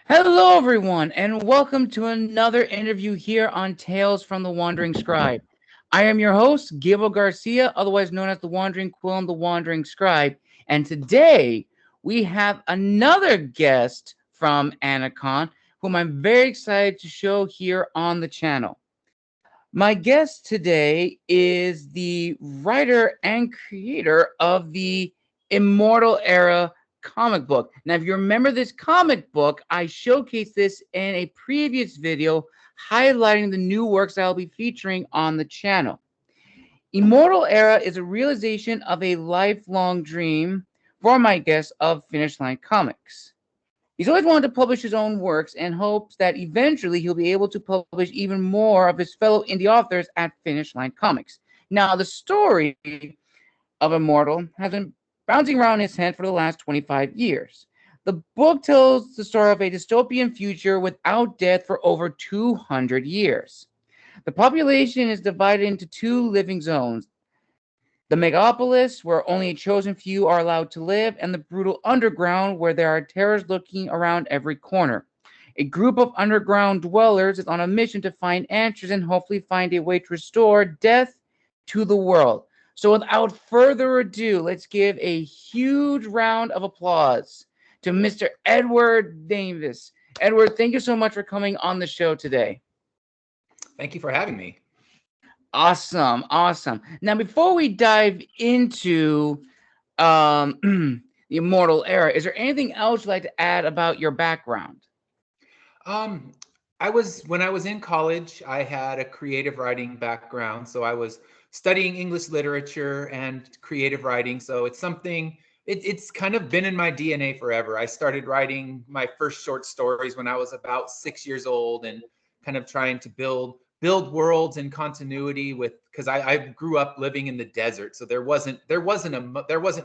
Hello, everyone, and welcome to another interview here on Tales from the Wandering Scribe. I am your host, Gabo Garcia, otherwise known as the Wandering Quill and the Wandering Scribe, and today we have another guest from Anacon, whom I'm very excited to show here on the channel. My guest today is the writer and creator of the Immortal Era comic book. Now, if you remember this comic book, I showcased this in a previous video highlighting the new works I'll be featuring on the channel. Immortal Era is a realization of a lifelong dream for my guest of Finish Line Comics. He's always wanted to publish his own works and hopes that eventually he'll be able to publish even more of his fellow indie authors at Finish Line Comics. Now, the story of Immortal has been bouncing around his head for the last 25 years. The book tells the story of a dystopian future without death for over 200 years. The population is divided into two living zones: the Megalopolis, where only a chosen few are allowed to live, and the brutal underground, where there are terrors lurking around every corner. A group of underground dwellers is on a mission to find answers and hopefully find a way to restore death to the world. So, without further ado, let's give a huge round of applause to Mr. Edward Davis. Edward, thank you so much for coming on the show today. Thank you for having me. Awesome, awesome. Now, before we dive into the Immortal Era, is there anything else you'd like to add about your background? Um, when I was in college, I had a creative writing background, so I was studying English literature and creative writing. So it's something it's kind of been in my DNA forever. I started writing my first short stories when I was about 6 years old, and kind of trying to build worlds and continuity with because I grew up living in the desert, so there wasn't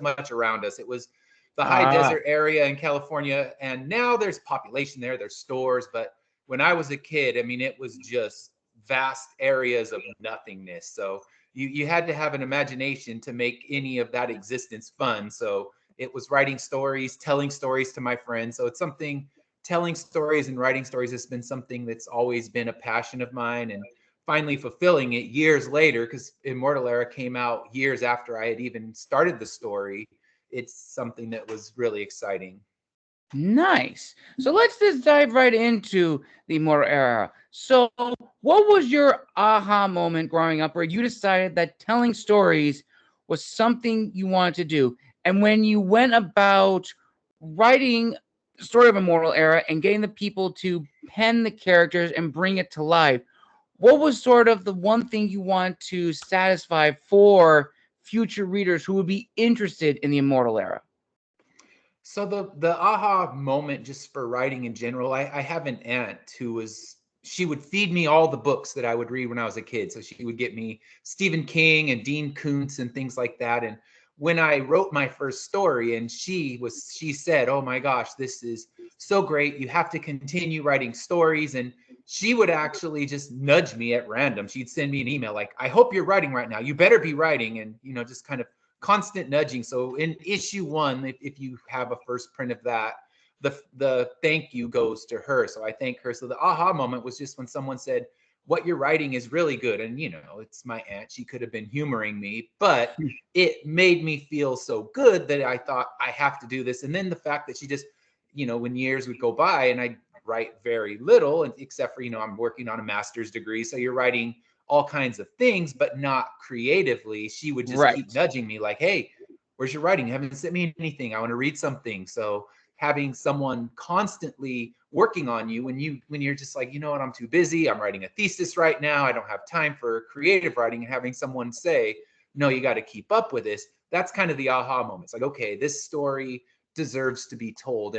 much around us. It was the high Ah, desert area in California, and now there's population there, there's stores, but when I was a kid, I mean, it was just vast areas of nothingness. So you had to have an imagination to make any of that existence fun. So it was writing stories, telling stories to my friends. So it's something telling stories and writing stories has been something that's always been a passion of mine, and finally fulfilling it years later, because Immortal Era came out years after I had even started the story. It's something that was really exciting. nice. So let's just dive right into the Immortal Era. So, what was your aha moment growing up where you decided that telling stories was something you wanted to do? And when you went about writing the story of Immortal Era and getting the people to pen the characters and bring it to life, what was sort of the one thing you want to satisfy for future readers who would be interested in the Immortal Era? So the aha moment, just for writing in general, I have an aunt who was she would feed me all the books that I would read when I was a kid. So she would get me Stephen King and Dean Koontz and things like that. And when I wrote my first story, and she said, "Oh my gosh, this is so great. You have to continue writing stories." And she would actually just nudge me at random. She'd send me an email like, "I hope you're writing right now. You better be writing." And just kind of constant nudging. So in issue one, if you have a first print of that, the thank you goes to her. So I thank her. So the aha moment was just when someone said, "What you're writing is really good." And it's my aunt. She could have been humoring me, but it made me feel so good that I thought I have to do this. And then the fact that she just, when years would go by and I write very little, and except for, I'm working on a master's degree. So you're writing all kinds of things, but not creatively. She would just keep Right. nudging me like, "Hey, where's your writing? You haven't sent me anything. I want to read something." So having someone constantly working on you when you're just like, "You know what, I'm too busy. I'm writing a thesis right now. I don't have time for creative writing," and having someone say, "No, you got to keep up with this." That's kind of the aha moment. It's like, okay, this story deserves to be told.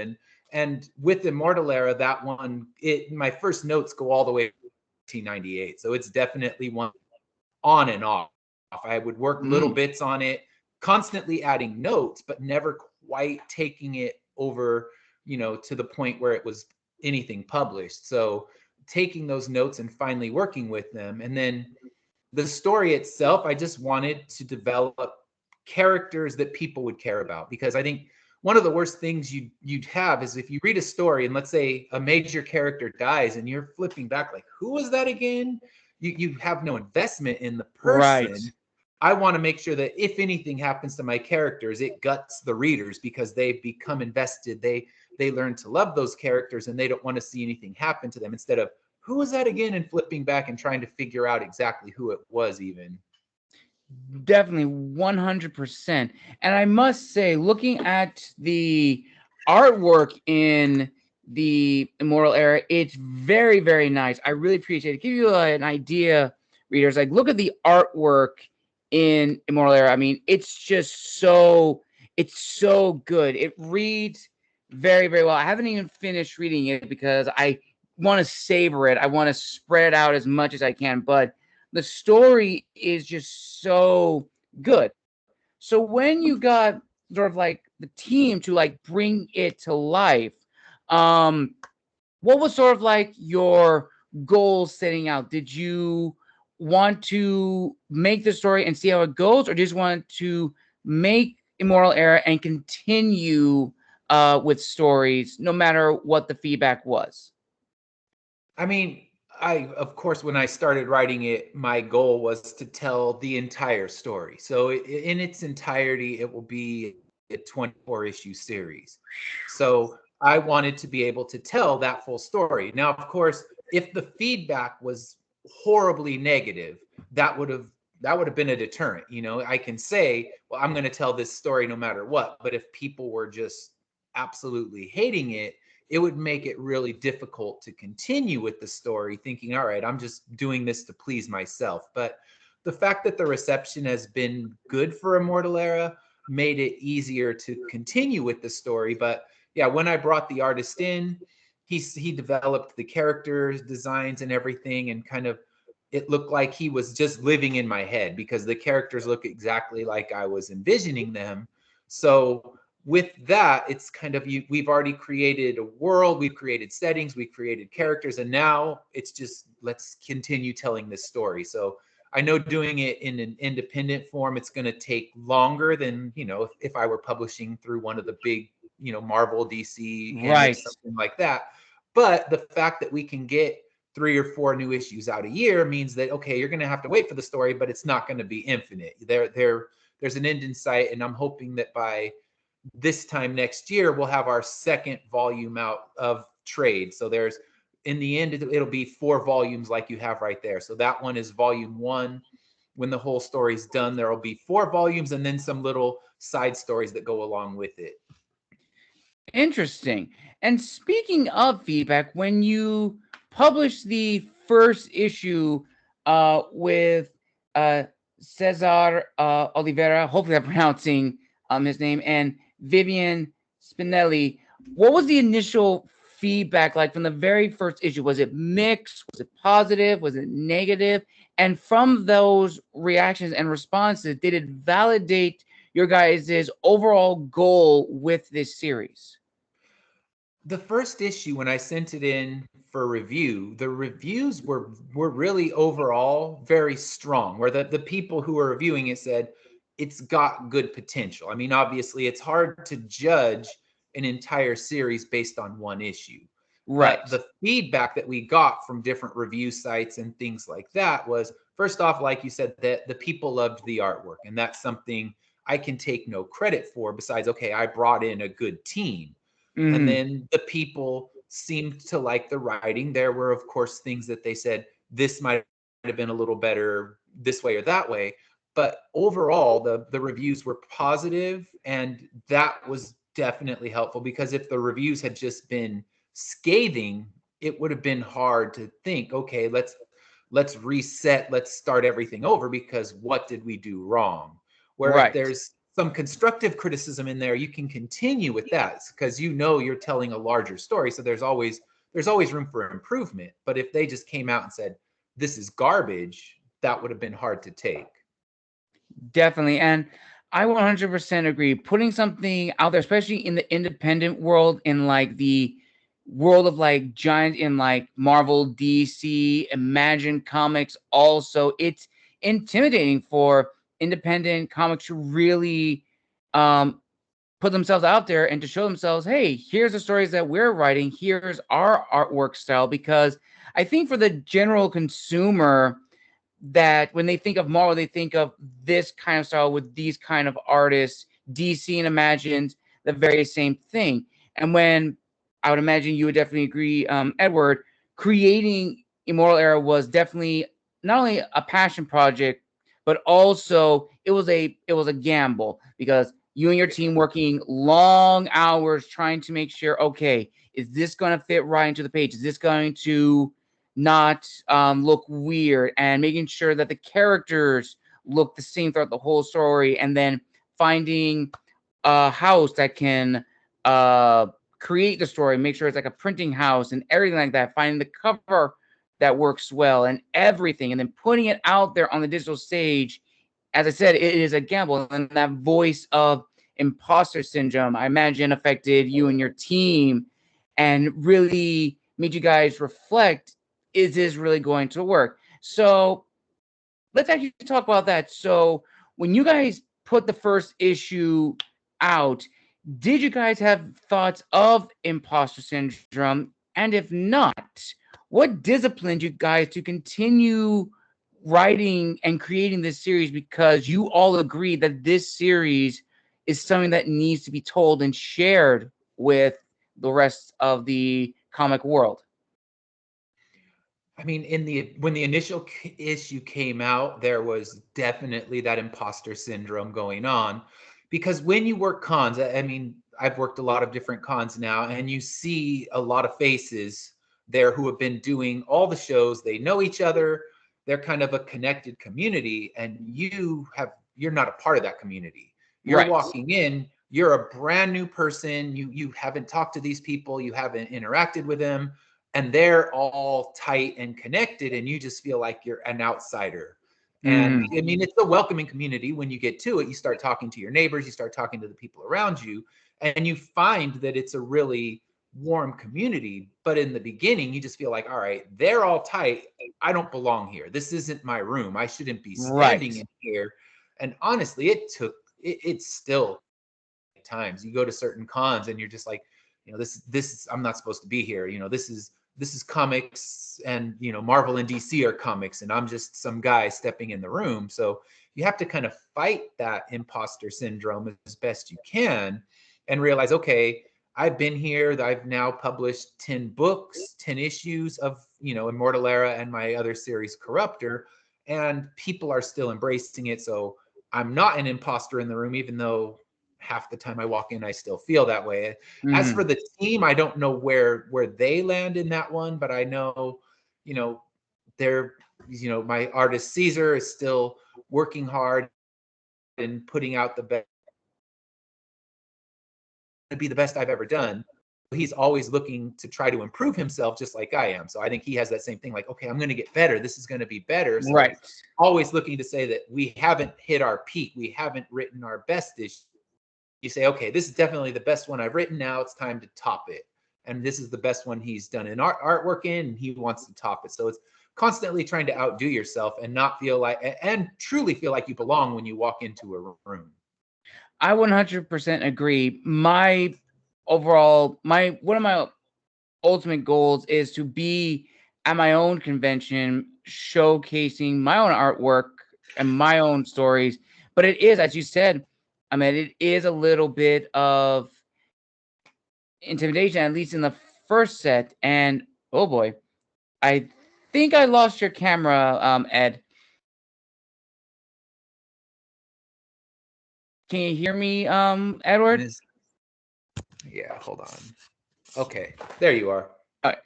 And with Immortal Era, that one, my first notes go all the way to 1998. So it's definitely one on and off. I would work little Mm. bits on it, constantly adding notes, but never quite taking it over, to the point where it was anything published. So taking those notes and finally working with them. And then the story itself, I just wanted to develop characters that people would care about, because I think one of the worst things you'd have is if you read a story and let's say a major character dies and you're flipping back like, who was that again? You have no investment in the Right. person. I want to make sure that if anything happens to my characters, it guts the readers because they become invested. They learn to love those characters and they don't want to see anything happen to them, instead of who was that again and flipping back and trying to figure out exactly who it was even. Definitely 100%. And I must say, looking at the artwork in the Immortal Era, it's very, very nice. I really appreciate it. Give you an idea, readers, like look at the artwork in Immortal Era. I mean, it's just it's so good. It reads very, very well. I haven't even finished reading it because I want to savor it. I want to spread it out as much as I can, but the story is just so good. So when you got sort of like the team to like bring it to life, um, what was sort of like your goal setting out? Did you want to make the story and see how it goes, or just want to make Immortal Era and continue with stories no matter what the feedback was? I mean, of course, when I started writing it, my goal was to tell the entire story. So in its entirety, it will be a 24 issue series. So I wanted to be able to tell that full story. Now, of course, if the feedback was horribly negative, that would have been a deterrent. You know, I can say, well, I'm going to tell this story no matter what. But if people were just absolutely hating it, it would make it really difficult to continue with the story, thinking, all right, I'm just doing this to please myself. But the fact that the reception has been good for Immortal Era made it easier to continue with the story. But yeah, when I brought the artist in, he developed the characters, designs, and everything, and kind of it looked like he was just living in my head because the characters look exactly like I was envisioning them. So with that, it's kind of we've already created a world, we've created settings, we've created characters, and now it's just let's continue telling this story. So I know doing it in an independent form, it's going to take longer than, you know, if I were publishing through one of the big, you know, Marvel, DC, Right. Image, something like that. But the fact that we can get 3 or 4 new issues out a year means that, okay, you're going to have to wait for the story, but it's not going to be infinite. There's an end in sight, and I'm hoping that by this time next year, we'll have our second volume out of trade. So there's, in the end, it'll be 4 volumes like you have right there. So that one is volume 1. When the whole story's done, there'll be 4 volumes and then some little side stories that go along with it. Interesting. And speaking of feedback, when you published the first issue with Cesar Oliveira, hopefully I'm pronouncing his name, and Vivian Spinelli, what was the initial feedback like from the very first issue? Was it mixed? Was it positive? Was it negative? And from those reactions and responses, did it validate your guys' overall goal with this series? The first issue, when I sent it in for review, the reviews were really overall very strong, where the people who were reviewing it said it's got good potential. I mean, obviously it's hard to judge an entire series based on one issue. Right. But the feedback that we got from different review sites and things like that was, first off, like you said, that the people loved the artwork. And that's something I can take no credit for besides, okay, I brought in a good team. And then the people seemed to like the writing. There were, of course, things that they said, this might have been a little better this way or that way. But overall, the reviews were positive, and that was definitely helpful, because if the reviews had just been scathing, it would have been hard to think, okay, let's reset, let's start everything over, because what did we do wrong? Where if Right. there's some constructive criticism in there, you can continue with that because you know you're telling a larger story. So there's always room for improvement. But if they just came out and said, this is garbage, that would have been hard to take. Definitely. And I 100% agree. Putting something out there, especially in the independent world, in like the world of like giant, in like Marvel, DC, Imagine Comics, also, it's intimidating for independent comics to really um put themselves out there and to show themselves, hey, here's the stories that we're writing, here's our artwork style. Because I think for the general consumer, that when they think of Marvel, they think of this kind of style with these kind of artists. DC and Imagined the very same thing. And when I would imagine you would definitely agree, Edward, creating Immortal Era was definitely not only a passion project, but also it was a gamble, because you and your team working long hours trying to make sure, okay, is this going to fit right into the page? Is this going to not look weird? And making sure that the characters look the same throughout the whole story, and then finding a house that can create the story, make sure it's like a printing house and everything like that, finding the cover that works well and everything, and then putting it out there on the digital stage. As I said, it is a gamble. And that voice of imposter syndrome, I imagine, affected you and your team and really made you guys reflect, is this really going to work? So let's actually talk about that. So when you guys put the first issue out, did you guys have thoughts of imposter syndrome? And if not, what disciplined you guys to continue writing and creating this series? Because you all agree that this series is something that needs to be told and shared with the rest of the comic world. I mean, when the initial issue came out, there was definitely that imposter syndrome going on, because when you work cons, I mean, I've worked a lot of different cons now, and you see a lot of faces there who have been doing all the shows. They know each other. They're kind of a connected community, and you're not a part of that community. You're Right. walking in, you're a brand new person. You haven't talked to these people, you haven't interacted with them, and they're all tight and connected, and you just feel like you're an outsider. And I mean, it's a welcoming community. When you get to it, you start talking to your neighbors, you start talking to the people around you, and you find that it's a really warm community. But in the beginning, you just feel like, all right, they're all tight. I don't belong here. This isn't my room. I shouldn't be standing in here. And honestly, it's still times you go to certain cons and you're just like, this I'm not supposed to be here. This is comics, and Marvel and DC are comics, and I'm just some guy stepping in the room. So you have to kind of fight that imposter syndrome as best you can and realize, okay, I've been here. I've now published 10 books, 10 issues of, Immortal Era and my other series, Corruptor, and people are still embracing it. So I'm not an imposter in the room, even though half the time I walk in, I still feel that way. As for the team, I don't know where they land in that one, but I know, they're, my artist Caesar is still working hard and putting out the best, to be the best I've ever done. He's always looking to try to improve himself, just like I am. So I think he has that same thing, like, okay, I'm going to get better. This is going to be better. So right. Always looking to say that we haven't hit our peak. We haven't written our best issue. You say, okay, this is definitely the best one I've written. Now it's time to top it. And this is the best one he's done in artwork in, and he wants to top it. So it's constantly trying to outdo yourself and not feel like, and truly feel like you belong when you walk into a room. I 100% agree. One of my ultimate goals is to be at my own convention, showcasing my own artwork and my own stories. But it is, as you said, I mean, it is a little bit of intimidation, at least in the first set. And oh boy, I think I lost your camera, Ed. Can you hear me, Edward? Yeah, hold on. Okay, there you are. All right.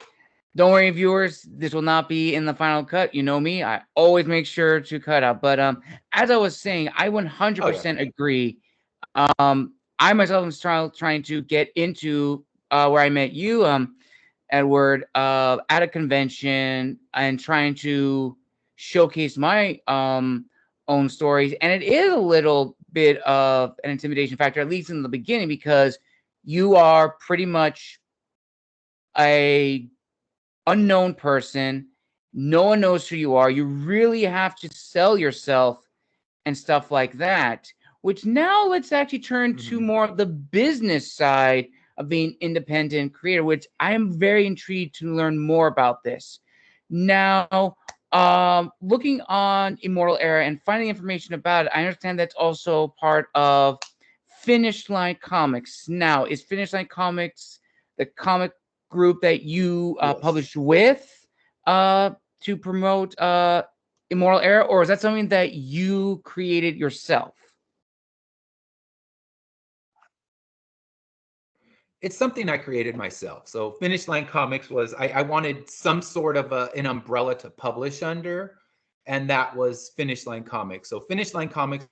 Don't worry, viewers. This will not be in the final cut. You know me. I always make sure to cut out. But as I was saying, I 100% agree. I myself am trying to get into where I met you, Edward, at a convention and trying to showcase my own stories. And it is a little bit of an intimidation factor, at least in the beginning, because you are pretty much a unknown person. No one knows who you are. You really have to sell yourself and stuff like that. which now let's actually turn to Mhm. more of the business side of being independent creator, which I am very intrigued to learn more about this. Now, looking on Immortal Era and finding information about it, I understand that's also part of Finish Line Comics. Now, is Finish Line Comics the comic group that you Yes. published with to promote Immortal Era, or is that something that you created yourself? It's something I created myself. So Finish Line Comics was I wanted some sort of an umbrella to publish under, and that was Finish Line Comics. So Finish Line Comics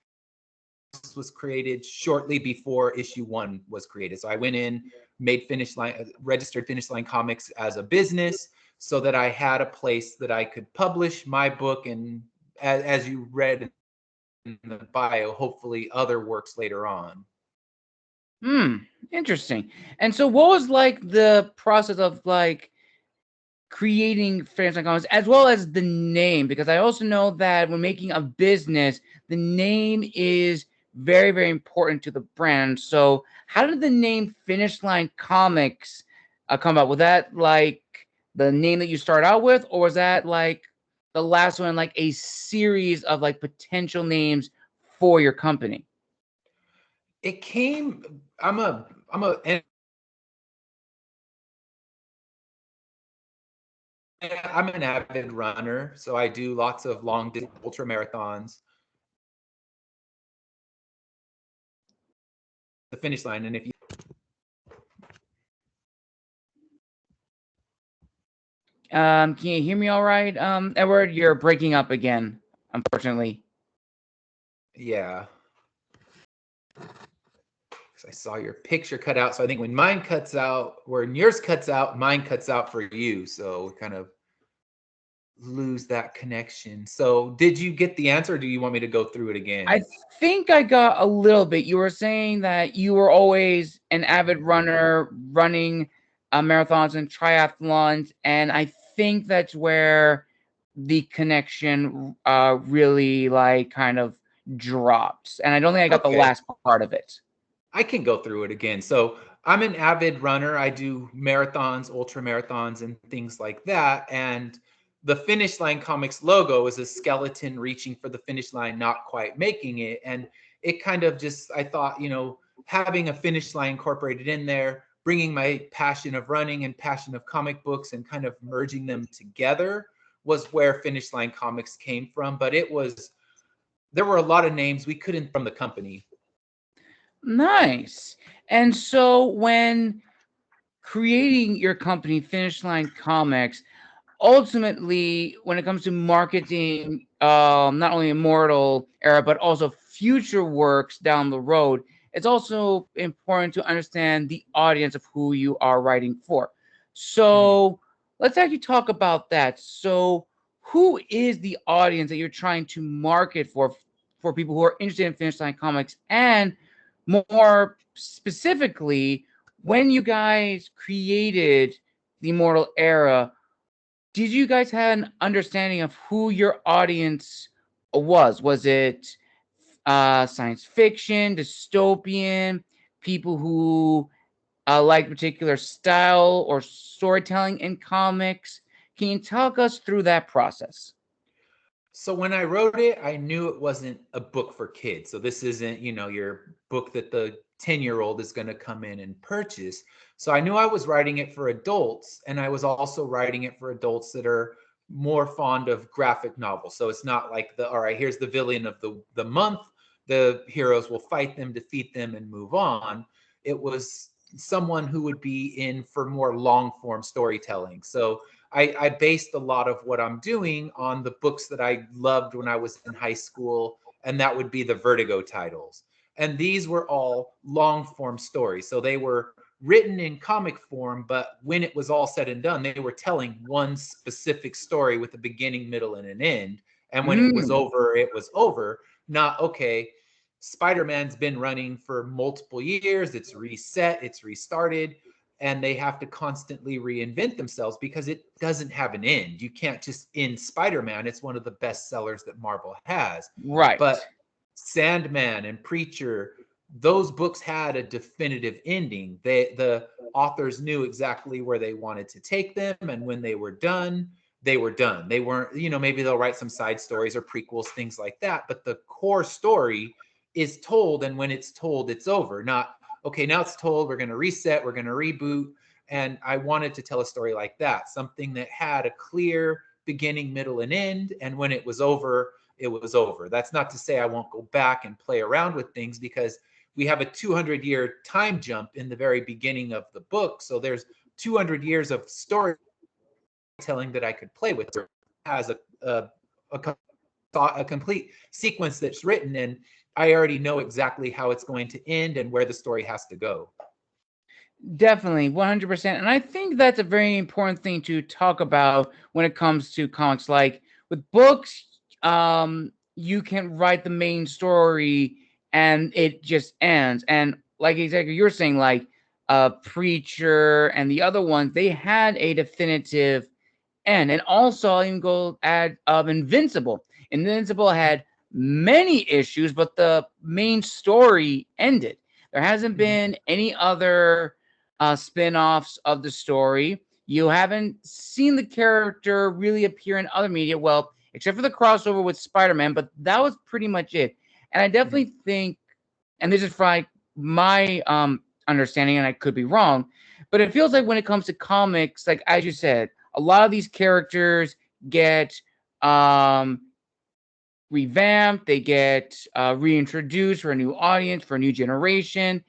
was created shortly before issue 1 was created. So I went in, made Finish Line, registered Finish Line Comics as a business so that I had a place that I could publish my book, and as you read in the bio, hopefully other works later on. Hmm, interesting. And so what was like the process of like creating Finish Line Comics as well as the name? Because I also know that when making a business, the name is very, very important to the brand. So how did the name Finish Line Comics come up? Was that like the name that you started out with, or was that like the last one, like a series of like potential names for your company? It came. I'm an avid runner, so I do lots of long ultra marathons. The finish line, and if you Can you hear me all right? Edward, you're breaking up again, unfortunately. yeah, I saw your picture cut out, so I think when mine cuts out, when yours cuts out, mine cuts out for you. So we kind of lose that connection. So did you get the answer, or do you want me to go through it I again? think I got a little bit. You were saying that you were always an avid runner, running marathons and triathlons, and I think that's where the connection really like kind of dropped. And I don't think I got the Okay, last part of it. I can go through it again. So I'm an avid runner. I do marathons, ultra marathons, and things like that. And the Finish Line Comics logo is a skeleton reaching for the finish line, not quite making it. And it kind of just, I thought, having a finish line incorporated in there, bringing my passion of running and passion of comic books and kind of merging them together was where Finish Line Comics came from. But there were a lot of names we couldn't from the company. Nice. And so when creating your company, Finish Line Comics, ultimately, when it comes to marketing, not only Immortal Era, but also future works down the road, it's also important to understand the audience of who you are writing for. Mhm. So let's actually talk about that. So, who is the audience that you're trying to market for people who are interested in Finish Line Comics? And more specifically, when you guys created the Immortal Era, did you guys have an understanding of who your audience was? Was it science fiction, dystopian, people who like particular style or storytelling in comics? Can you talk us through that process? So when I wrote it, I knew it wasn't a book for kids. So this isn't, your book that the 10-year-old is going to come in and purchase. So I knew I was writing it for adults, and I was also writing it for adults that are more fond of graphic novels. So it's not like all right, here's the villain of the month. The heroes will fight them, defeat them, and move on. It was someone who would be in for more long form storytelling. So I based a lot of what I'm doing on the books that I loved when I was in high school, and that would be the Vertigo titles. And these were all long form stories. So they were written in comic form, but when it was all said and done, they were telling one specific story with a beginning, middle, and an end. And when Mm, it was over, not okay. Spider-Man's been running for multiple years. It's reset, it's restarted, and they have to constantly reinvent themselves because it doesn't have an end. You can't just end Spider-Man. It's one of the best sellers that Marvel has. right. But Sandman and Preacher, those books had a definitive ending. The authors knew exactly where they wanted to take them, and when they were done, they were done. They weren't, maybe they'll write some side stories or prequels, things like that, but the core story is told, and when it's told, it's over. Not, okay, now it's told, we're going to reset, we're going to reboot. And I wanted to tell a story like that, something that had a clear beginning, middle, and end, and when it was over, it was over. That's not to say I won't go back and play around with things, because we have a 200-year time jump in the very beginning of the book. So there's 200 years of storytelling that I could play with. It has a complete sequence that's written, and I already know exactly how it's going to end and where the story has to go. Definitely, 100%. And I think that's a very important thing to talk about when it comes to comics. Like with books, you can write the main story and it just ends. And like exactly you're saying, like Preacher and the other ones, they had a definitive end. And also, I'll even go add Invincible. Invincible had many issues, but the main story ended. There hasn't been any other spin-offs of the story. You haven't seen the character really appear in other media, well, except for the crossover with Spider-Man, but that was pretty much it. And I definitely think, and this is from my understanding, and I could be wrong, but it feels like when it comes to comics, like as you said, a lot of these characters get revamped, they get reintroduced for a new audience, for a new generation,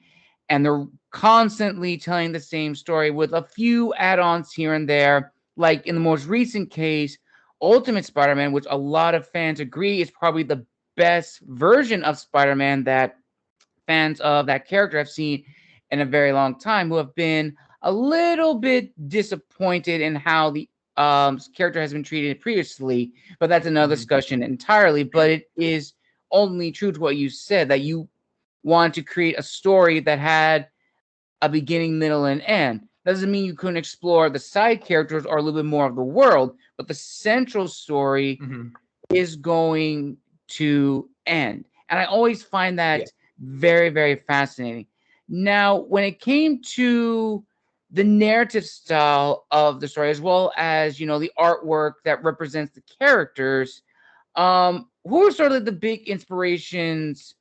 and they're constantly telling the same story with a few add-ons here and there. Like in the most recent case, Ultimate Spider-Man, which a lot of fans agree is probably the best version of Spider-Man that fans of that character have seen in a very long time, who have been a little bit disappointed in how the character has been treated previously. But that's another discussion entirely. But it is only true to what you said, that you want to create a story that had a beginning, middle, and end. Doesn't mean you couldn't explore the side characters or a little bit more of the world, but the central story is going to end. And I always find that very, very fascinating. Now, when it came to the narrative style of the story, as well as, the artwork that represents the characters, who are sort of the big inspirations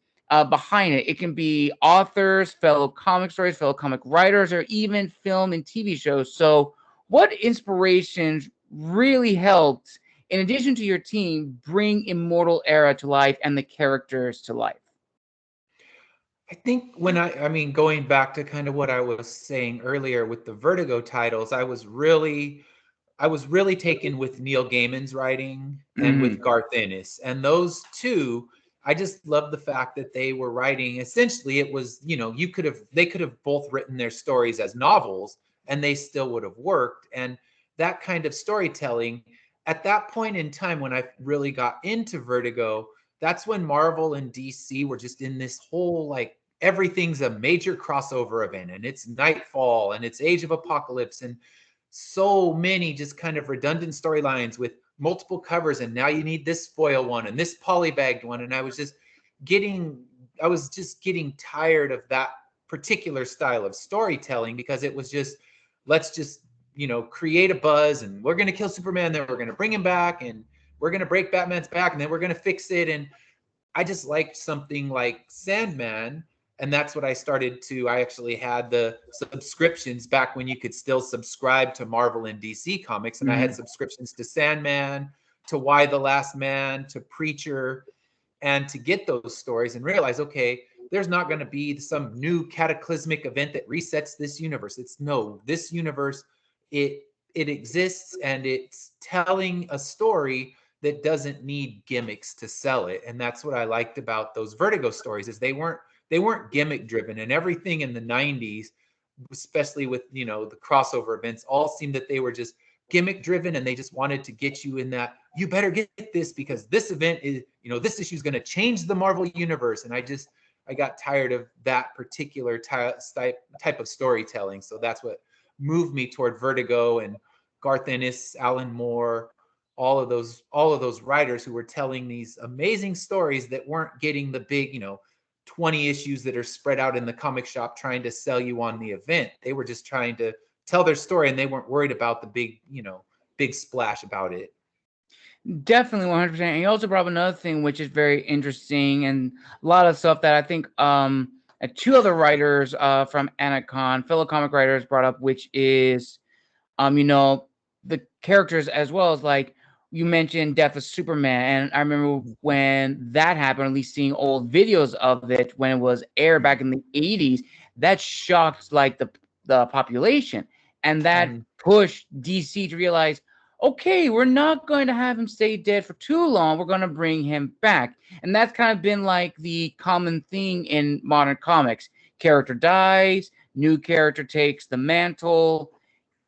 behind it? It can be authors, fellow comic stories, fellow comic writers, or even film and TV shows. So what inspirations really helped, in addition to your team, bring Immortal Era to life and the characters to life? I think when I mean, going back to kind of what I was saying earlier with the Vertigo titles, I was really taken with Neil Gaiman's writing and with Garth Ennis. And those two, I just love the fact that they were writing, essentially it was, they could have both written their stories as novels and they still would have worked. And that kind of storytelling, at that point in time when I really got into Vertigo, that's when Marvel and DC were just in this whole, like, everything's a major crossover event, and it's Nightfall and it's Age of Apocalypse, and so many just kind of redundant storylines with multiple covers, and now you need this foil one and this polybagged one. And I was just getting tired of that particular style of storytelling, because it was just, let's just, create a buzz, and we're going to kill Superman, then we're going to bring him back, and we're going to break Batman's back, and then we're going to fix it. And I just liked something like Sandman. And that's what I actually had the subscriptions back when you could still subscribe to Marvel and DC comics. And I had subscriptions to Sandman, to Why the Last Man, to Preacher, and to get those stories and realize, okay, there's not going to be some new cataclysmic event that resets this universe. This universe, it exists, and it's telling a story that doesn't need gimmicks to sell it. And that's what I liked about those Vertigo stories, is they weren't gimmick driven. And everything in the 90s, especially with, the crossover events, all seemed that they were just gimmick driven, and they just wanted to get you in that, you better get this because this event is, this issue is going to change the Marvel universe. And I got tired of that particular type of storytelling. So that's what moved me toward Vertigo and Garth Ennis, Alan Moore, all of those writers who were telling these amazing stories that weren't getting the big, 20 issues that are spread out in the comic shop trying to sell you on the event. They were just trying to tell their story, and they weren't worried about the big splash about it. Definitely 100%. And you also brought up another thing which is very interesting, and a lot of stuff that I think two other writers from Anacon, fellow comic writers, brought up, which is the characters, as well as, like, you mentioned Death of Superman. And I remember when that happened, at least seeing old videos of it when it was aired back in the 80s, that shocked, like, the population. And that pushed DC to realize, okay, we're not going to have him stay dead for too long. We're going to bring him back. And that's kind of been like the common thing in modern comics. Character dies, new character takes the mantle,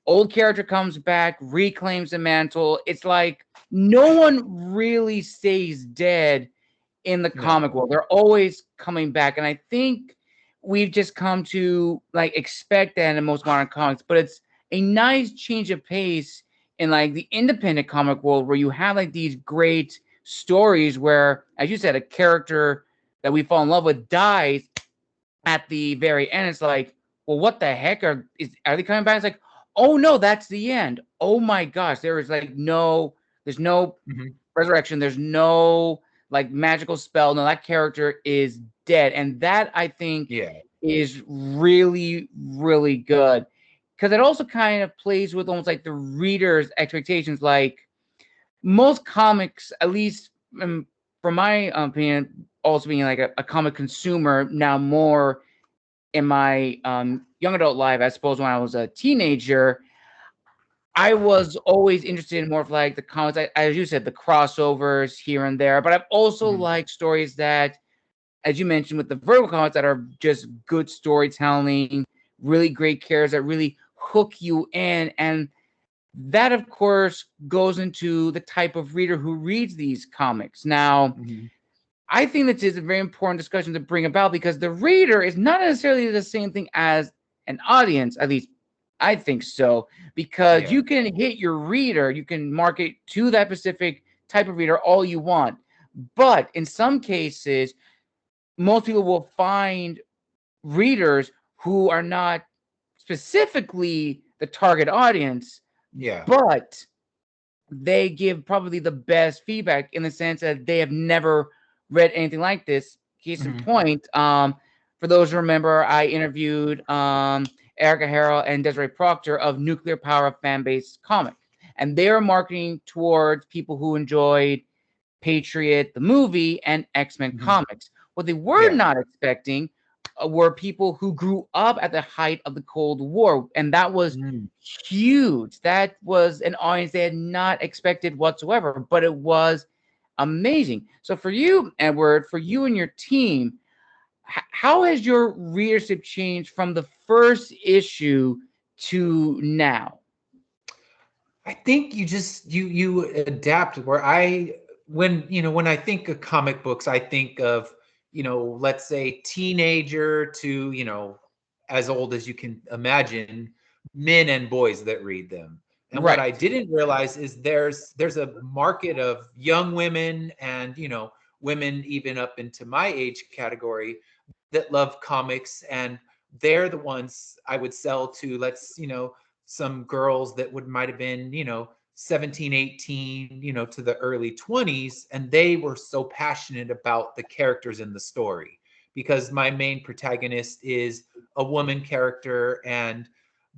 old character comes back, reclaims the mantle. It's like no one really stays dead in the comic world. They're always coming back. And I think we've just come to, like, expect that in most modern comics. But it's a nice change of pace in, like, the independent comic world, where you have, like, these great stories where, as you said, a character that we fall in love with dies at the very end. It's like, well, what the heck? Are they coming back? It's like, oh no, that's the end. Oh my gosh, there's no resurrection. There's no, like, magical spell. No, that character is dead. And that, I think, is really, really good, because it also kind of plays with almost like the reader's expectations. Like, most comics, at least from my opinion, also being like a comic consumer now more in my young adult life, I suppose when I was a teenager, I was always interested in more of, like, the comics, as you said, the crossovers here and there. But I've also liked stories that, as you mentioned, with the vertical comics, that are just good storytelling, really great characters that really hook you in. And that, of course, goes into the type of reader who reads these comics. Now, I think that is a very important discussion to bring about, because the reader is not necessarily the same thing as an audience. At least I think so, because you can hit your reader, you can market to that specific type of reader all you want. But in some cases, most people will find readers who are not specifically the target audience, but they give probably the best feedback, in the sense that they have never read anything like this. Case in point, for those who remember, I interviewed Erica Harrell and Desiree Proctor of Nuclear Power Fan-Based Comic, and they are marketing towards people who enjoyed Patriot the movie and X-Men comics. What they were not expecting were people who grew up at the height of the Cold War, and that was huge. That was an audience they had not expected whatsoever, but it was amazing. So for you, Edward, for you and your team, how has your readership changed from the first issue to now? I think you adapt. When I think of comic books, I think of, let's say teenager to, as old as you can imagine, men and boys that read them. And what I didn't realize is there's a market of young women and, women even up into my age category that love comics, and they're the ones I would sell to. Some girls that might have been, 17, 18, to the early 20s, and they were so passionate about the characters in the story, because my main protagonist is a woman character, and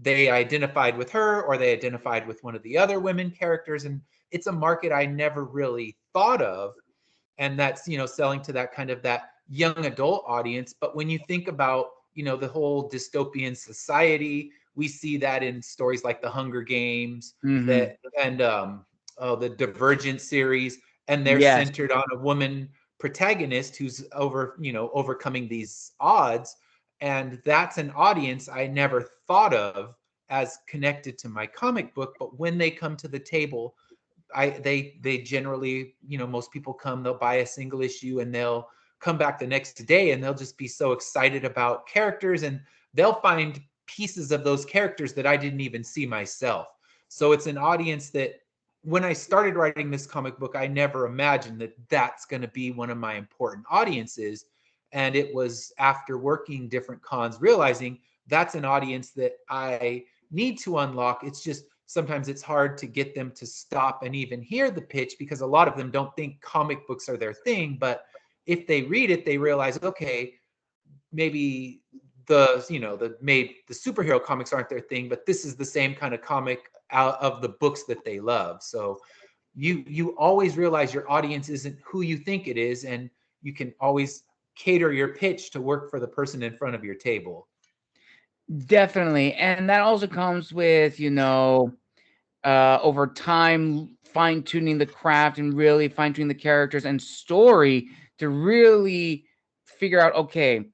they identified with her, or they identified with one of the other women characters. And it's a market I never really thought of. And that's, selling to that kind of that young adult audience. But when you think about, the whole dystopian society, we see that in stories like the Hunger Games, and the Divergent series, and they're centered on a woman protagonist who's overcoming these odds. And that's an audience I never thought of as connected to my comic book. But when they come to the table, they generally, most people come, they'll buy a single issue, and they'll come back the next day, and they'll just be so excited about characters, and they'll find pieces of those characters that I didn't even see myself. So it's an audience that, when I started writing this comic book, I never imagined that that's going to be one of my important audiences. And it was after working different cons, realizing that's an audience that I need to unlock. It's just sometimes it's hard to get them to stop and even hear the pitch, because a lot of them don't think comic books are their thing. But if they read it, they realize, okay, maybe the superhero comics aren't their thing, but this is the same kind of comic out of the books that they love. So you always realize your audience isn't who you think it is, and you can always cater your pitch to work for the person in front of your table. Definitely. And that also comes with, over time, fine tuning the craft and really fine tuning the characters and story to really figure out, okay,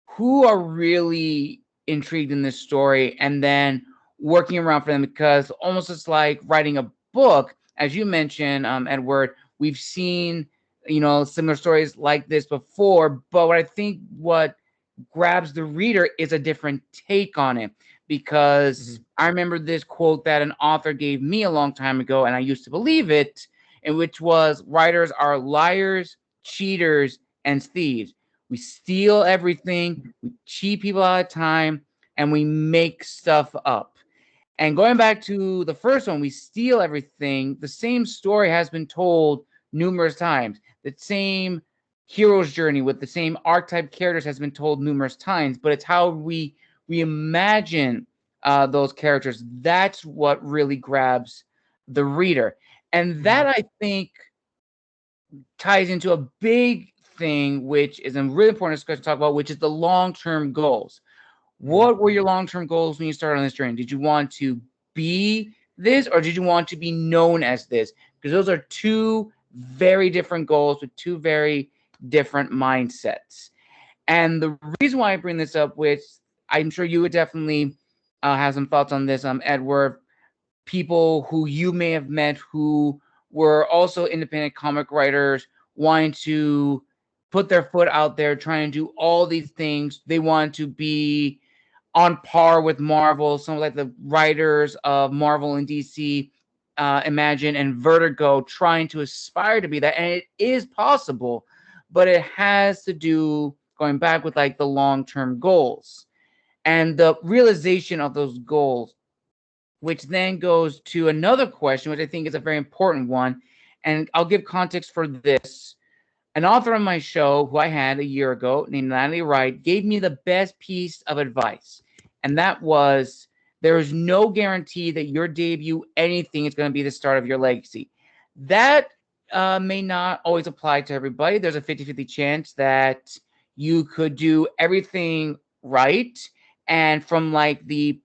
who are really intrigued in this story, and then working around for them, because almost it's like writing a book, as you mentioned, Edward. We've seen, similar stories like this before, but what grabs the reader is a different take on it, because I remember this quote that an author gave me a long time ago, and I used to believe it, and which was, writers are liars, cheaters, and thieves. We steal everything, we cheat people out of time, and we make stuff up. And going back to the first one, we steal everything. The same story has been told numerous times. The same hero's journey with the same archetype characters has been told numerous times, but it's how we imagine those characters. That's what really grabs the reader. And that, I think, ties into a big thing, which is a really important discussion to talk about, which is the long-term goals. What were your long-term goals when you started on this journey? Did you want to be this, or did you want to be known as this? Because those are two very different goals with two very different mindsets. And the reason why I bring this up, which I'm sure you would definitely have some thoughts on this, Edward, people who you may have met who were also independent comic writers, wanting to put their foot out there, trying to do all these things. They want to be on par with Marvel, some like the writers of Marvel and DC, Imagine and Vertigo, trying to aspire to be that. And it is possible, but it has to do, going back, with like the long-term goals and the realization of those goals, which then goes to another question, which I think is a very important one. And I'll give context for this. An author on my show who I had a year ago named Natalie Wright gave me the best piece of advice. And that was, there is no guarantee that your debut anything is going to be the start of your legacy. That may not always apply to everybody. There's a 50-50 chance that you could do everything right, and from like the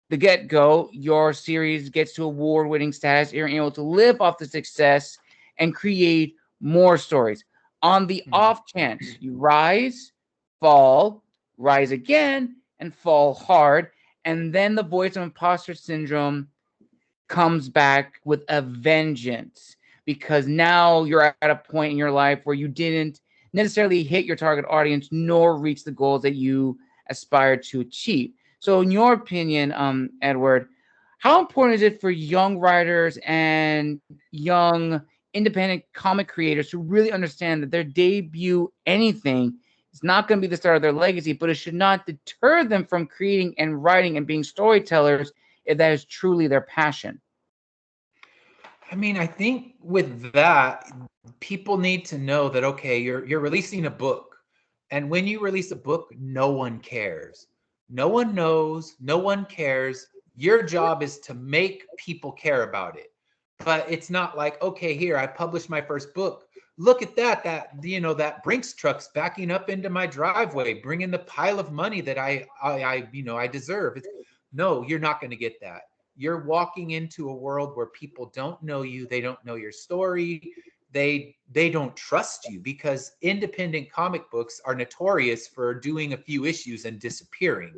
get-go, your series gets to award-winning status. You're able to live off the success and create more stories. On the off chance you rise, fall, rise again, and fall hard, and then the voice of imposter syndrome comes back with a vengeance, because now you're at a point in your life where you didn't necessarily hit your target audience nor reach the goals that you aspire to achieve. So in your opinion, Edward, how important is it for young writers and young independent comic creators to really understand that their debut anything is not going to be the start of their legacy, but it should not deter them from creating and writing and being storytellers if that is truly their passion? I mean, I think with that, people need to know that, okay, you're releasing a book. And when you release a book, no one cares. No one knows, no one cares. Your job is to make people care about it. But it's not like, okay, here, I published my first book. Look at that Brinks truck's backing up into my driveway, bringing the pile of money that I deserve. No, you're not going to get that. You're walking into a world where people don't know you. They don't know your story. They don't trust you, because independent comic books are notorious for doing a few issues and disappearing.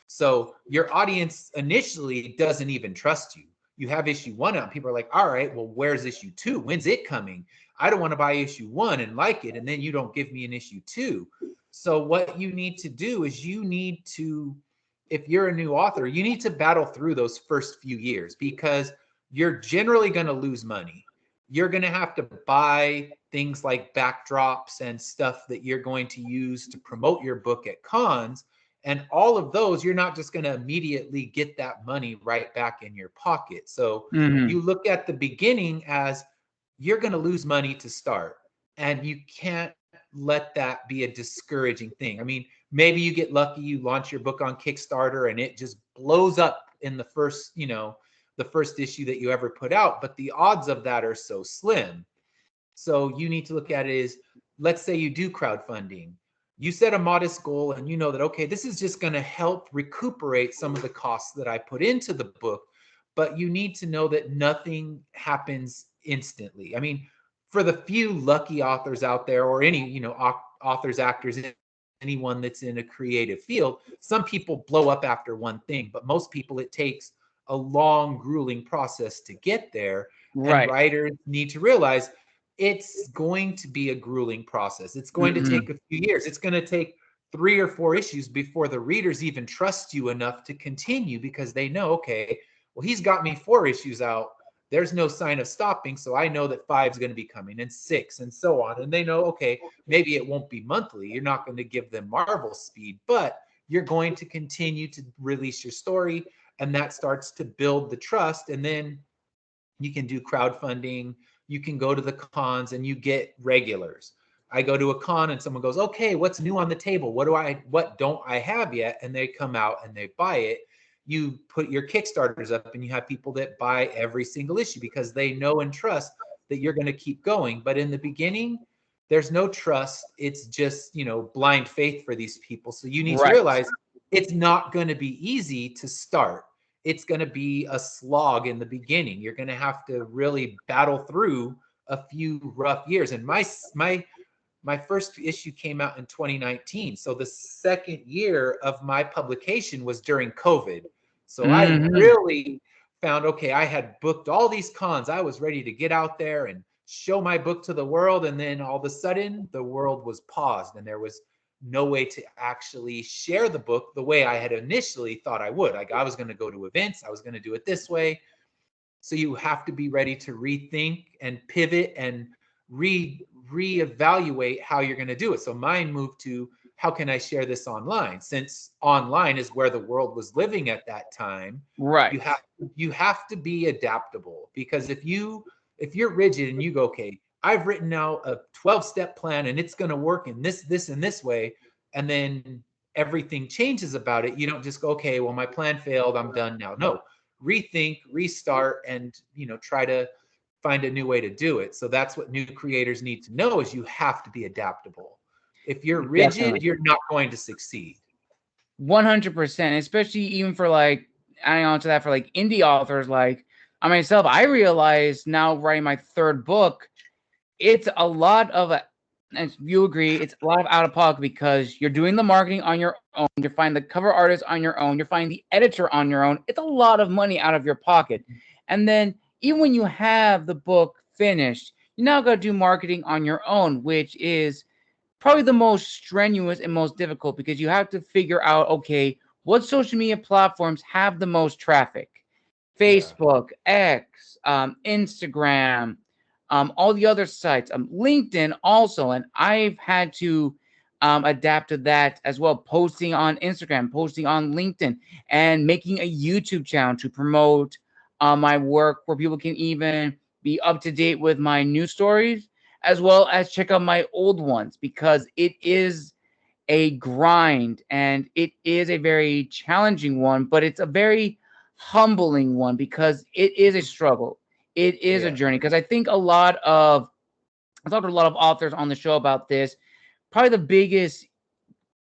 So your audience initially doesn't even trust you. You have issue 1 out, people are like, all right, well, where's issue 2? When's it coming? I don't want to buy issue 1 and like it, and then you don't give me an issue 2. So what you need to do is if you're a new author, you need to battle through those first few years, because you're generally going to lose money. You're going to have to buy things like backdrops and stuff that you're going to use to promote your book at cons. And all of those, you're not just going to immediately get that money right back in your pocket. So you look at the beginning as you're going to lose money to start. And you can't let that be a discouraging thing. I mean, maybe you get lucky, you launch your book on Kickstarter and it just blows up in the first, the first issue that you ever put out, but the odds of that are so slim. So you need to look at it as, let's say you do crowdfunding. You set a modest goal and you know that, okay, this is just going to help recuperate some of the costs that I put into the book, but you need to know that nothing happens instantly. I mean, for the few lucky authors out there, or any, authors, actors, anyone that's in a creative field, some people blow up after one thing, but most people, it takes a long, grueling process to get there. Right. And writers need to realize it's going to be a grueling process. It's going to take a few years. It's going to take 3 or 4 issues before the readers even trust you enough to continue, because they know, okay, well, he's got me 4 issues out. There's no sign of stopping. So I know that 5 is going to be coming, and 6, and so on. And they know, okay, maybe it won't be monthly. You're not going to give them Marvel speed, but you're going to continue to release your story. And that starts to build the trust. And then you can do crowdfunding. You can go to the cons and you get regulars. I go to a con and someone goes, okay, what's new on the table? What don't I have yet? And they come out and they buy it. You put your Kickstarters up and you have people that buy every single issue because they know and trust that you're going to keep going. But in the beginning, there's no trust. It's just, blind faith for these people. So you need to realize it's not going to be easy to start. It's going to be a slog in the beginning. You're going to have to really battle through a few rough years. And my first issue came out in 2019. So the second year of my publication was during COVID. So I really found, okay, I had booked all these cons. I was ready to get out there and show my book to the world. And then all of a sudden the world was paused and there was no way to actually share the book the way I had initially thought I would. Like, I was going to go to events. I was going to do it this way. So you have to be ready to rethink and pivot and reevaluate how you're going to do it. So mine moved to, how can I share this online? Since online is where the world was living at that time. Right. You have to be adaptable, because if you're rigid and you go, okay, I've written out a 12-step plan and it's going to work in this, and this way, and then everything changes about it, you don't just go, okay, well, my plan failed, I'm done now. No, rethink, restart, and, try to find a new way to do it. So that's what new creators need to know, is you have to be adaptable. If you're rigid, you're not going to succeed. 100%, especially even for adding on to that, for indie authors like I myself. I realize now, writing my 3rd book, it's a lot of, and you agree, it's a lot of out of pocket, because you're doing the marketing on your own. You're finding the cover artist on your own. You're finding the editor on your own. It's a lot of money out of your pocket. And then even when you have the book finished, you now got to do marketing on your own, which is probably the most strenuous and most difficult, because you have to figure out, okay, what social media platforms have the most traffic? Facebook, X, Instagram, all the other sites, LinkedIn also. And I've had to adapt to that as well, posting on Instagram, posting on LinkedIn, and making a YouTube channel to promote my work, where people can even be up to date with my new stories, as well as check out my old ones, because it is a grind and it is a very challenging one, but it's a very humbling one, because it is a struggle. It is a journey, because I think I've talked to a lot of authors on the show about this. Probably the biggest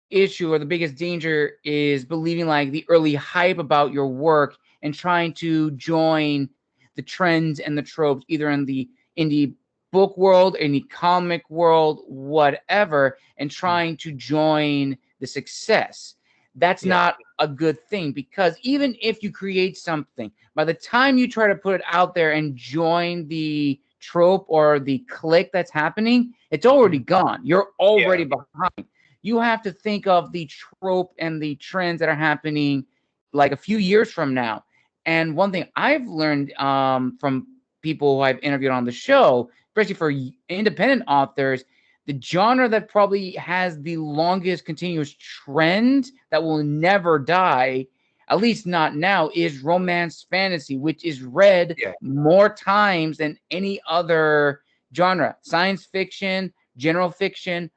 issue or the biggest danger is believing the early hype about your work and trying to join the trends and the tropes, either in the indie book world, in the comic world, whatever, and trying to join the success. That's not a good thing, because even if you create something, by the time you try to put it out there and join the trope or the clique that's happening, it's already gone. You're already behind. You have to think of the trope and the trends that are happening a few years from now. And one thing I've learned from people who I've interviewed on the show, especially for independent authors, the genre that probably has the longest continuous trend that will never die, at least not now, is romance fantasy, which is read Yeah. more times than any other genre. Science fiction, general fiction,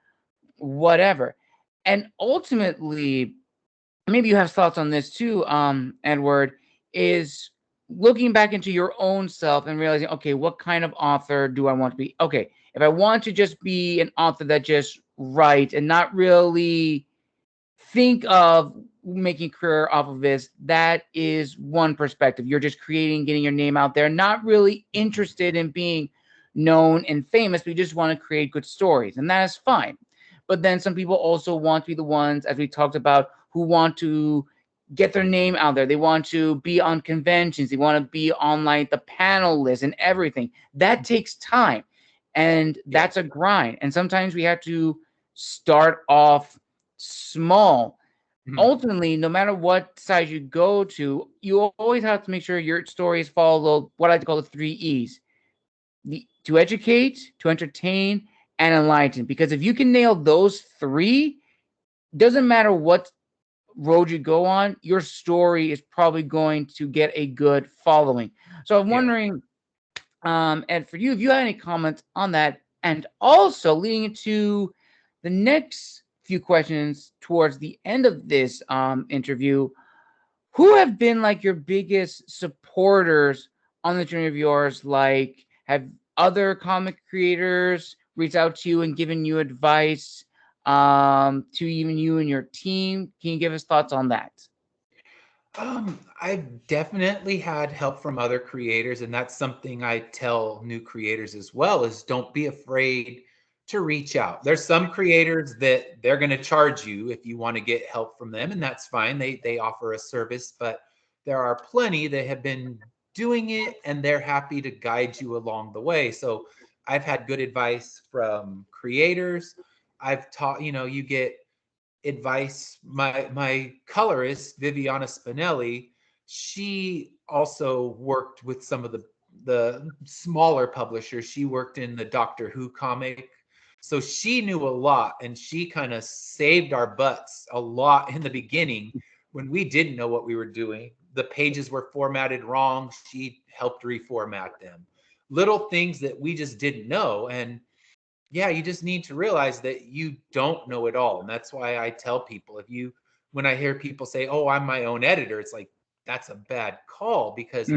whatever. And ultimately, maybe you have thoughts on this too, Edward, is looking back into your own self and realizing, okay, what kind of author do I want to be? Okay, if I want to just be an author that just writes and not really think of making a career off of this, that is one perspective. You're just creating, getting your name out there, not really interested in being known and famous, but you just want to create good stories, and that is fine. But then some people also want to be the ones, as we talked about, who want to get their name out there. They want to be on conventions. They want to be on like the panel list and everything. That takes time, and that's a grind. And sometimes we have to start off small. Ultimately, no matter what side you go to, you always have to make sure your stories follow what I like to call the 3 E's: to educate, to entertain, and enlighten. Because if you can nail those three, doesn't matter what road you go on, your story is probably going to get a good following. So I'm wondering, Ed, for you, if you had any comments on that, and also leading into the next few questions towards the end of this interview, who have been like your biggest supporters on the journey of yours? Like, have other comic creators reached out to you and given you advice, to even you and your team? Can you give us thoughts on that? I've definitely had help from other creators, and that's something I tell new creators as well, is don't be afraid to reach out. There's some creators that they're going to charge you if you want to get help from them, and that's fine. They offer a service, but there are plenty that have been doing it and they're happy to guide you along the way. So I've had good advice from creators. I've taught, you get advice. My colorist, Viviana Spinelli, she also worked with some of the smaller publishers. She worked in the Doctor Who comic. So she knew a lot, and she kind of saved our butts a lot in the beginning when we didn't know what we were doing. The pages were formatted wrong. She helped reformat them. Little things that we just didn't know. And yeah, you just need to realize that you don't know it all. And that's why I tell people, when I hear people say, oh, I'm my own editor, it's like, that's a bad call, because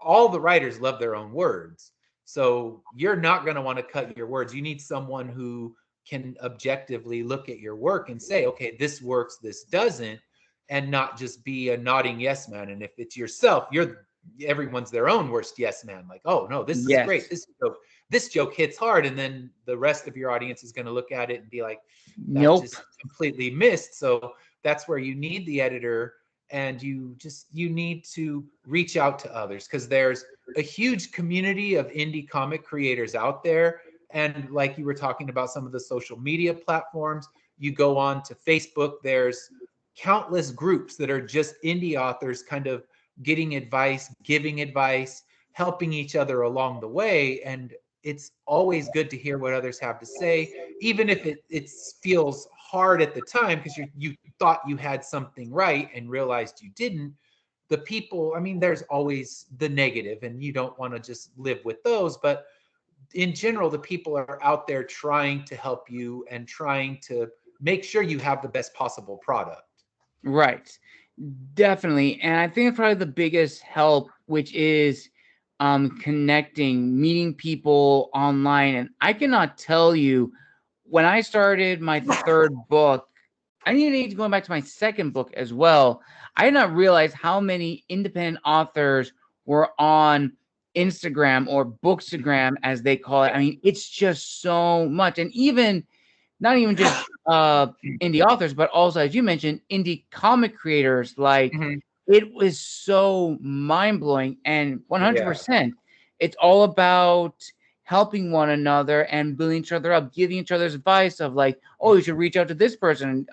all the writers love their own words. So you're not going to want to cut your words. You need someone who can objectively look at your work and say, okay, this works, this doesn't, and not just be a nodding yes man. And if it's yourself, everyone's their own worst yes man. Like, oh no, this is great. This joke hits hard, and then the rest of your audience is going to look at it and be like, that just completely missed. So that's where you need the editor, and you need to reach out to others, because there's a huge community of indie comic creators out there. And like you were talking about some of the social media platforms, you go on to Facebook, there's countless groups that are just indie authors kind of getting advice, giving advice, helping each other along the way. And it's always good to hear what others have to say, even if it feels hard at the time, because you thought you had something right and realized you didn't. The people, I mean, there's always the negative, and you don't want to just live with those. But in general, the people are out there trying to help you and trying to make sure you have the best possible product. Right. Definitely. And I think it's probably the biggest help, which is connecting, meeting people online. And I cannot tell you, when I started my third book, I need to go back to my second book as well. I did not realize how many independent authors were on Instagram, or Bookstagram, as they call it. I mean, it's just so much. And even not even just indie authors, but also, as you mentioned, indie comic creators. Like, it was so mind blowing, and 100%, it's all about helping one another and building each other up, giving each other's advice of like, oh, you should reach out to this person.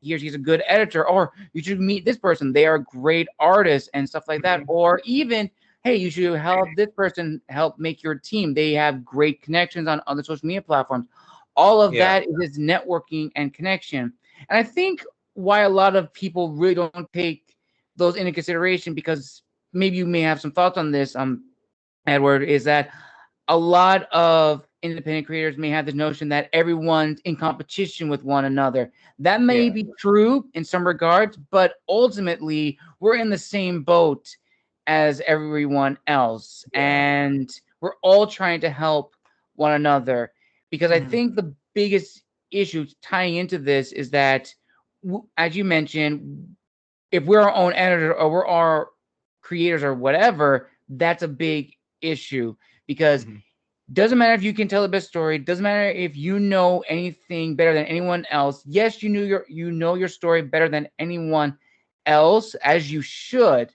He or she's a good editor, or you should meet this person. They are great artists and stuff like that. Or even, hey, you should help this person help make your team. They have great connections on other social media platforms. All of Yeah. that is networking and connection. And I think why a lot of people really don't take those into consideration, because maybe you may have some thoughts on this, Edward, is that a lot of independent creators may have this notion that everyone's in competition with one another. That may Yeah. be true in some regards, but ultimately we're in the same boat as everyone else. Yeah. And we're all trying to help one another. Because I Mhm. think the biggest issue tying into this is that, as you mentioned, if we're our own editor or we're our creators or whatever, that's a big issue, because Mhm. doesn't matter if you can tell the best story, doesn't matter if you know anything better than anyone else. Yes, you know your story better than anyone else, as you should,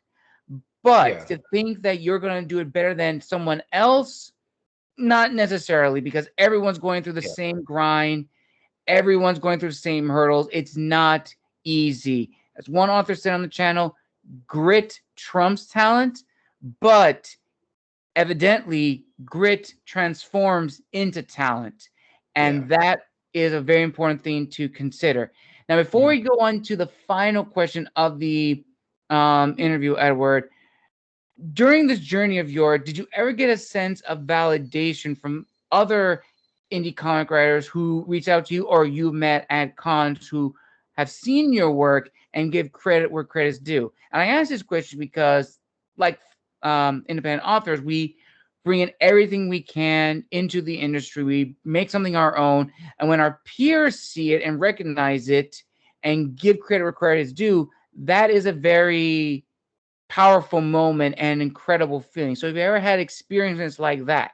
but Yeah. to think that you're going to do it better than someone else, not necessarily, because everyone's going through the Yeah. same grind, everyone's going through the same hurdles. It's not easy. As one author said on the channel, grit trumps talent, but evidently grit transforms into talent. Yeah. And that is a very important thing to consider. Now, before Mhm. we go on to the final question of the interview, Edward, during this journey of yours, did you ever get a sense of validation from other indie comic writers who reach out to you, or you met at cons, who have seen your work and give credit where credit's due? And I ask this question because, like independent authors, we bring in everything we can into the industry. We make something our own, and when our peers see it and recognize it and give credit where credit is due, that is a very powerful moment and incredible feeling. So have you ever had experiences like that?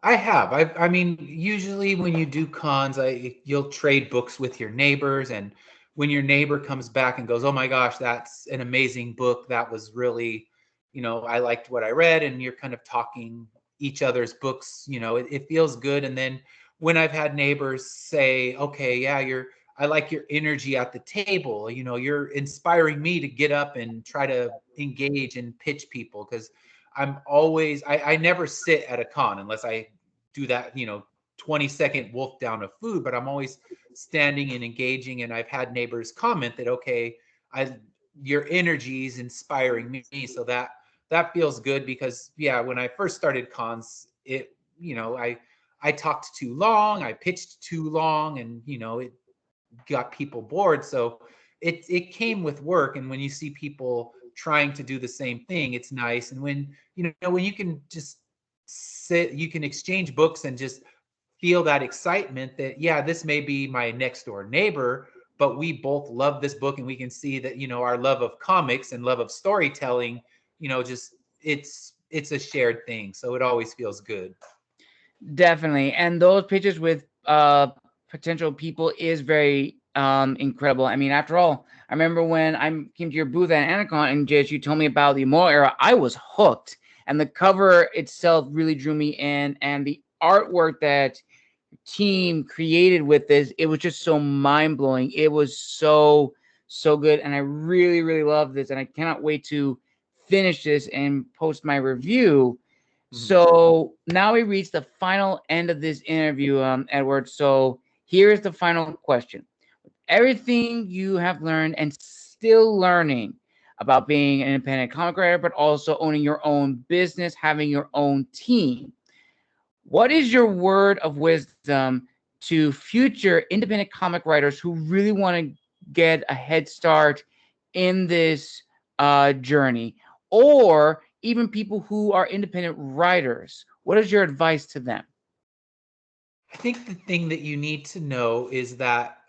I have. I mean, usually when you do cons, you'll trade books with your neighbors, and when your neighbor comes back and goes, "Oh my gosh, that's an amazing book. That was really, I liked what I read," and you're kind of talking each other's books, it feels good. And then when I've had neighbors say, "Okay, yeah, I like your energy at the table. You're inspiring me to get up and try to engage and pitch people," because I never sit at a con unless I do that, 20-second wolf down of food, but I'm always standing and engaging. And I've had neighbors comment that, okay, I your energy is inspiring me. So that feels good, because yeah, when I first started cons, I talked too long, I pitched too long, and it got people bored. So it came with work. And when you see people trying to do the same thing, it's nice. And when you can just sit, you can exchange books and just feel that excitement that, yeah, this may be my next door neighbor, but we both love this book, and we can see that our love of comics and love of storytelling, just it's a shared thing. So it always feels good. Definitely. And those pitches with potential people is very incredible. I mean, after all, I remember when I came to your booth at Anacon and just you told me about the Immortal Era, I was hooked. And the cover itself really drew me in. And the artwork that team created with this, it was just so mind-blowing. It was so good, and I really really love this, and I cannot wait to finish this and post my review. Mhm. So now we reach the final end of this interview, Edward. So here is the final question: everything you have learned and still learning about being an independent comic writer, but also owning your own business, having your own team, what is your word of wisdom to future independent comic writers who really want to get a head start in this journey, or even people who are independent writers? What is your advice to them? I think the thing that you need to know is that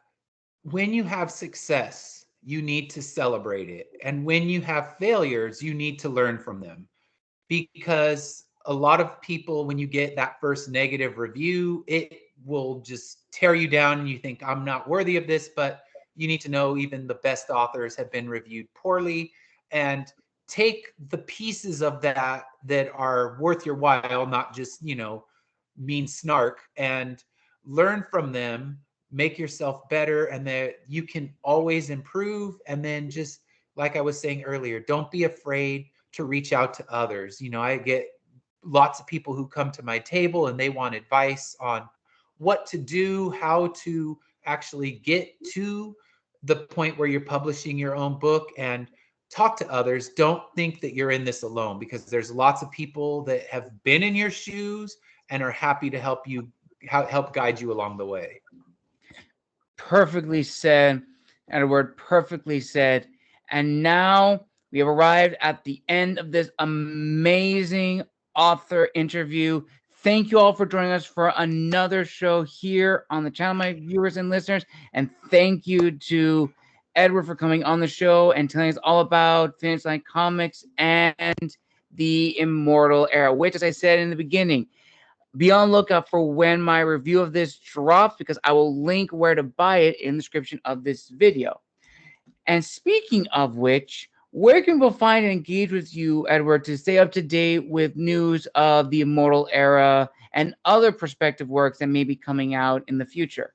when you have success, you need to celebrate it. And when you have failures, you need to learn from them. Because a lot of people, when you get that first negative review, it will just tear you down and you think, I'm not worthy of this. But you need to know even the best authors have been reviewed poorly. And take the pieces of that that are worth your while, not just, mean snark, and learn from them, make yourself better, and that you can always improve. And then just like I was saying earlier, don't be afraid to reach out to others. I get lots of people who come to my table and they want advice on what to do, how to actually get to the point where you're publishing your own book, and talk to others. Don't think that you're in this alone, because there's lots of people that have been in your shoes and are happy to help you, help guide you along the way. Perfectly said, Edward. Perfectly said. And now we have arrived at the end of this amazing author interview. Thank you all for joining us for another show here on the channel, my viewers and listeners. And thank you to Edward for coming on the show and telling us all about Finish Line Comics and the Immortal Era, which, as I said in the beginning, be on lookout for when my review of this drops, because I will link where to buy it in the description of this video. And speaking of which, where can people find and engage with you, Edward, to stay up to date with news of the Immortal Era and other prospective works that may be coming out in the future?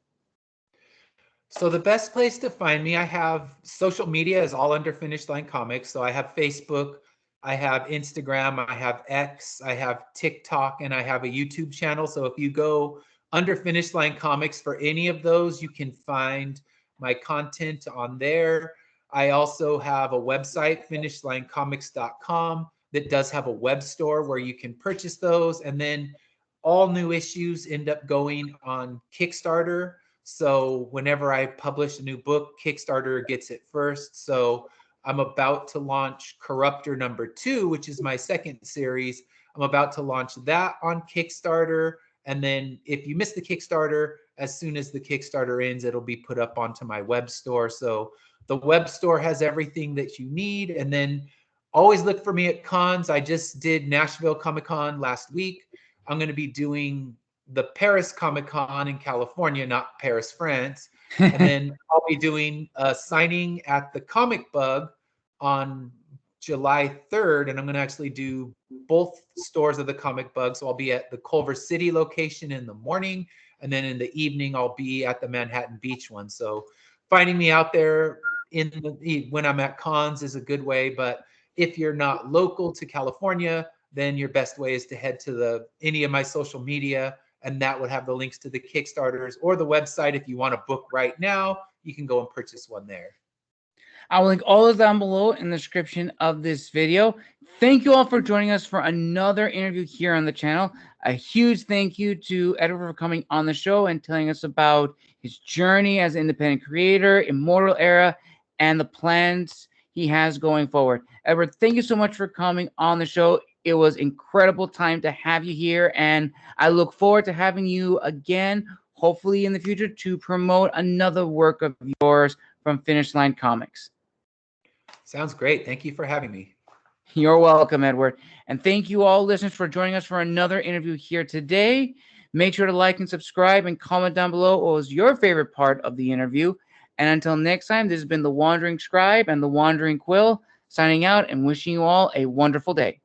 So the best place to find me, I have social media is all under Finish Line Comics. So I have Facebook, I have Instagram, I have X, I have TikTok, and I have a YouTube channel. So if you go under Finish Line Comics for any of those, you can find my content on there. I also have a website, finishlinecomics.com, that does have a web store where you can purchase those. And then all new issues end up going on Kickstarter. So whenever I publish a new book, Kickstarter gets it first. So I'm about to launch Corruptor #2, which is my second series. I'm about to launch that on Kickstarter. And then if you miss the Kickstarter, as soon as the Kickstarter ends, it'll be put up onto my web store. So the web store has everything that you need. And then always look for me at cons. I just did Nashville Comic-Con last week. I'm going to be doing the Paris Comic-Con in California, not Paris, France. And then I'll be doing a signing at the Comic Bug on July 3rd. And I'm going to actually do both stores of the Comic Bug. So I'll be at the Culver City location in the morning. And then in the evening, I'll be at the Manhattan Beach one. So finding me out there when I'm at cons is a good way. But if you're not local to California, then your best way is to head to any of my social media, and that would have the links to the Kickstarters or the website. If you want a book right now, you can go and purchase one there. I will link all of down below in the description of this video. Thank you all for joining us for another interview here on the channel. A huge thank you to Edward for coming on the show and telling us about his journey as an independent creator, Immortal Era, and the plans he has going forward. Edward, thank you so much for coming on the show. It was incredible time to have you here, and I look forward to having you again, hopefully in the future, to promote another work of yours from Finish Line Comics. Sounds great. Thank you for having me. You're welcome, Edward. And thank you all listeners for joining us for another interview here today. Make sure to like and subscribe and comment down below what was your favorite part of the interview. And until next time, this has been the Wandering Scribe and the Wandering Quill, signing out and wishing you all a wonderful day.